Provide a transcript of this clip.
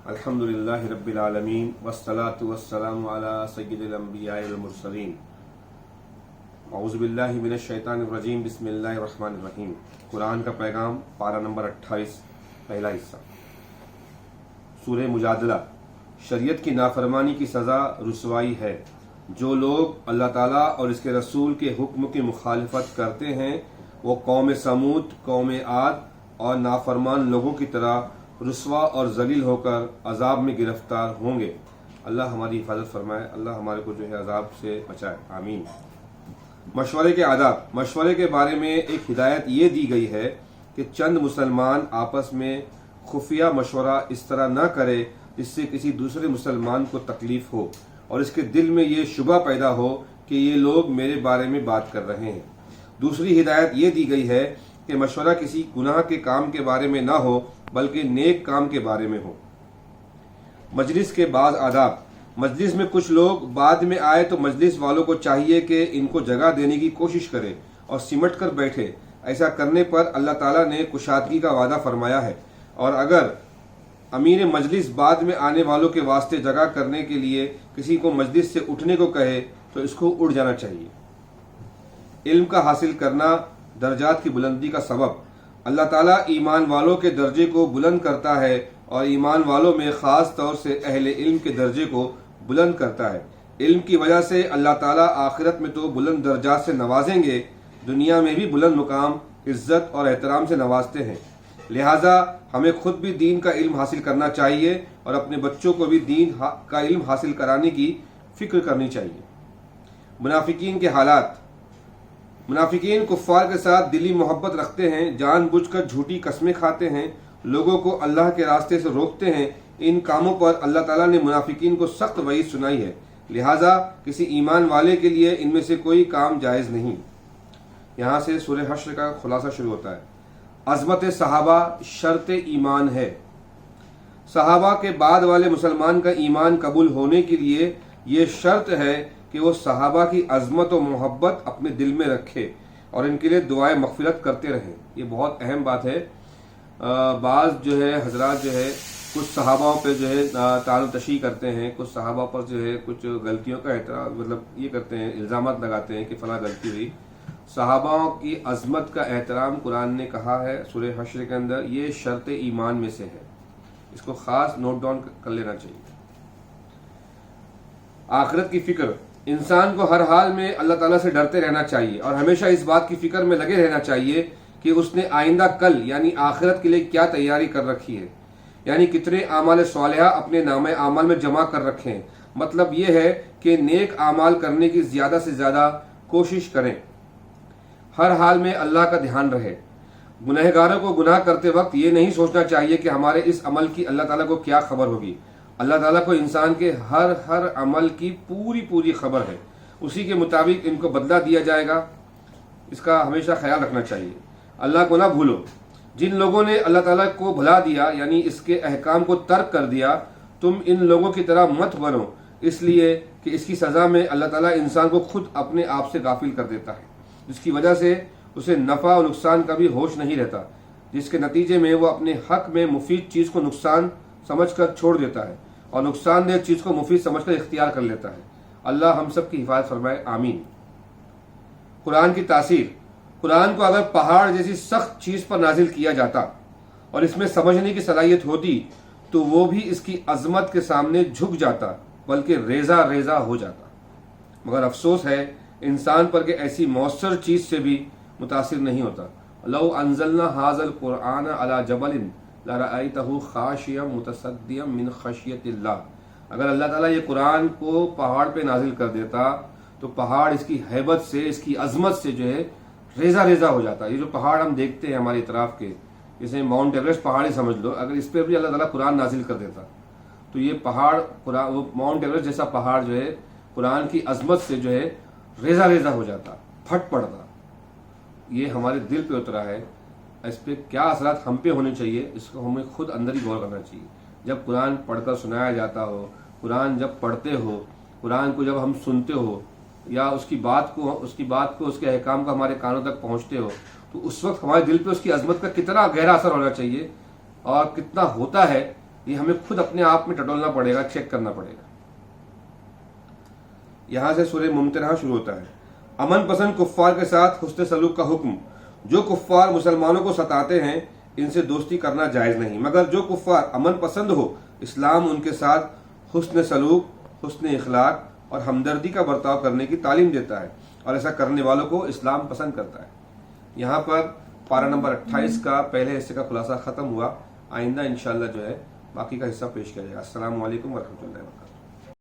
الحمدللہ رب العالمین والصلاة والسلام علی سید الانبیاء والمرسلین اعوذ باللہ من الشیطان الرجیم بسم اللہ الرحمن الرحیم۔ قرآن کا پیغام، پارہ نمبر 28، پہلا حصہ۔ سورہ مجادلہ۔ شریعت کی نافرمانی کی سزا رسوائی ہے۔ جو لوگ اللہ تعالیٰ اور اس کے رسول کے حکم کی مخالفت کرتے ہیں وہ قوم سمود، قوم عاد اور نافرمان لوگوں کی طرح رسوا اور ذلیل ہو کر عذاب میں گرفتار ہوں گے۔ اللہ ہماری حفاظت فرمائے، اللہ ہمارے کو عذاب سے بچائے، آمین۔ مشورے کے آداب۔ مشورے کے بارے میں ایک ہدایت یہ دی گئی ہے کہ چند مسلمان آپس میں خفیہ مشورہ اس طرح نہ کرے جس سے کسی دوسرے مسلمان کو تکلیف ہو اور اس کے دل میں یہ شبہ پیدا ہو کہ یہ لوگ میرے بارے میں بات کر رہے ہیں۔ دوسری ہدایت یہ دی گئی ہے کہ مشورہ کسی گناہ کے کام کے بارے میں نہ ہو بلکہ نیک کام کے بارے میں ہو۔ مجلس کے بعض آداب۔ مجلس میں کچھ لوگ بعد میں آئے تو مجلس والوں کو چاہیے کہ ان کو جگہ دینے کی کوشش کرے اور سمٹ کر بیٹھے۔ ایسا کرنے پر اللہ تعالیٰ نے کشادگی کا وعدہ فرمایا ہے، اور اگر امیر مجلس بعد میں آنے والوں کے واسطے جگہ کرنے کے لیے کسی کو مجلس سے اٹھنے کو کہے تو اس کو اٹھ جانا چاہیے۔ علم کا حاصل کرنا درجات کی بلندی کا سبب۔ اللہ تعالیٰ ایمان والوں کے درجے کو بلند کرتا ہے اور ایمان والوں میں خاص طور سے اہل علم کے درجے کو بلند کرتا ہے۔ علم کی وجہ سے اللہ تعالیٰ آخرت میں تو بلند درجات سے نوازیں گے، دنیا میں بھی بلند مقام، عزت اور احترام سے نوازتے ہیں۔ لہٰذا ہمیں خود بھی دین کا علم حاصل کرنا چاہیے اور اپنے بچوں کو بھی دین کا علم حاصل کرانے کی فکر کرنی چاہیے۔ منافقین کے حالات۔ منافقین کفار کے ساتھ دلی محبت رکھتے ہیں، جان بوجھ کر جھوٹی قسمیں کھاتے ہیں، لوگوں کو اللہ کے راستے سے روکتے ہیں۔ ان کاموں پر اللہ تعالیٰ نے منافقین کو سخت وعید سنائی ہے، لہٰذا کسی ایمان والے کے لیے ان میں سے کوئی کام جائز نہیں۔ یہاں سے سورہ حشر کا خلاصہ شروع ہوتا ہے۔ عظمت صحابہ شرط ایمان ہے۔ صحابہ کے بعد والے مسلمان کا ایمان قبول ہونے کے لیے یہ شرط ہے کہ وہ صحابہ کی عظمت و محبت اپنے دل میں رکھے اور ان کے لیے دعائیں مغفرت کرتے رہیں۔ یہ بہت اہم بات ہے۔ بعض حضرات کچھ صحابہ پہ تعلق تشیع کرتے ہیں، کچھ صحابہ پر کچھ غلطیوں کا اعتراض یہ کرتے ہیں، الزامات لگاتے ہیں کہ فلاں غلطی ہوئی۔ صحابہ کی عظمت کا احترام قرآن نے کہا ہے سورہ حشر کے اندر، یہ شرط ایمان میں سے ہے، اس کو خاص نوٹ ڈاؤن کر لینا چاہیے۔ آخرت کی فکر۔ انسان کو ہر حال میں اللہ تعالیٰ سے ڈرتے رہنا چاہیے اور ہمیشہ اس بات کی فکر میں لگے رہنا چاہیے کہ اس نے آئندہ کل یعنی آخرت کے لیے کیا تیاری کر رکھی ہے، یعنی کتنے اعمال صالحہ اپنے نامہ اعمال میں جمع کر رکھے ہیں۔ مطلب یہ ہے کہ نیک اعمال کرنے کی زیادہ سے زیادہ کوشش کریں، ہر حال میں اللہ کا دھیان رہے۔ گنہگاروں کو گناہ کرتے وقت یہ نہیں سوچنا چاہیے کہ ہمارے اس عمل کی اللہ تعالیٰ کو کیا خبر ہوگی۔ اللہ تعالیٰ کو انسان کے ہر عمل کی پوری خبر ہے، اسی کے مطابق ان کو بدلہ دیا جائے گا، اس کا ہمیشہ خیال رکھنا چاہیے۔ اللہ کو نہ بھولو۔ جن لوگوں نے اللہ تعالیٰ کو بھلا دیا یعنی اس کے احکام کو ترک کر دیا، تم ان لوگوں کی طرح مت بنو، اس لیے کہ اس کی سزا میں اللہ تعالیٰ انسان کو خود اپنے آپ سے غافل کر دیتا ہے، جس کی وجہ سے اسے نفع اور نقصان کا بھی ہوش نہیں رہتا، جس کے نتیجے میں وہ اپنے حق میں مفید چیز کو نقصان سمجھ کر چھوڑ دیتا ہے اور نقصان دہ چیز کو مفید سمجھ کر اختیار کر لیتا ہے۔ اللہ ہم سب کی حفاظت فرمائے، آمین۔ قرآن کی تاثیر۔ قرآن کو اگر پہاڑ جیسی سخت چیز پر نازل کیا جاتا اور اس میں سمجھنے کی صلاحیت ہوتی تو وہ بھی اس کی عظمت کے سامنے جھک جاتا بلکہ ریزہ ہو جاتا، مگر افسوس ہے انسان پر کہ ایسی مؤثر چیز سے بھی متاثر نہیں ہوتا۔ لو انزلنا ھذا القرآن علی جبل لرأیتہ خاشعا متصدعا من خشیۃ اللہ۔ اگر اللہ تعالیٰ یہ قرآن کو پہاڑ پہ نازل کر دیتا تو پہاڑ اس کی ہیبت سے، اس کی عظمت سے ریزہ ہو جاتا۔ یہ جو پہاڑ ہم دیکھتے ہیں ہمارے اطراف کے، جیسے ماؤنٹ ایوریسٹ پہاڑ ہی سمجھ لو، اگر اس پہ بھی اللہ تعالیٰ قرآن نازل کر دیتا تو یہ پہاڑ وہ ماؤنٹ ایوریسٹ جیسا پہاڑ قرآن کی عظمت سے ریزہ ہو جاتا، پھٹ پڑتا۔ یہ ہمارے دل پہ اترا ہے، اس پہ کیا اثرات ہم پہ ہونے چاہیے، اس کو ہمیں خود اندر ہی غور کرنا چاہیے۔ جب قرآن پڑھ کر سنایا جاتا ہو، قرآن جب پڑھتے ہو، قرآن کو جب ہم سنتے ہو یا اس کی بات کو اس کے احکام کا ہمارے کانوں تک پہنچتے ہو، تو اس وقت ہمارے دل پہ اس کی عظمت کا کتنا گہرا اثر ہونا چاہیے اور کتنا ہوتا ہے یہ ہمیں خود اپنے آپ میں ٹٹولنا پڑے گا، چیک کرنا پڑے گا۔ یہاں سے سورہ ممتنہ شروع ہوتا ہے۔ امن پسند کفار کے ساتھ حسن سلوک کا حکم۔ جو کفار مسلمانوں کو ستاتے ہیں ان سے دوستی کرنا جائز نہیں، مگر جو کفار امن پسند ہو اسلام ان کے ساتھ حسن سلوک، حسن اخلاق اور ہمدردی کا برتاؤ کرنے کی تعلیم دیتا ہے، اور ایسا کرنے والوں کو اسلام پسند کرتا ہے۔ یہاں پر پارہ نمبر 28 کا پہلے حصے کا خلاصہ ختم ہوا۔ آئندہ انشاءاللہ جو ہے باقی کا حصہ پیش کرے گا۔ السلام علیکم ورحمۃ اللہ وبرکاتہ۔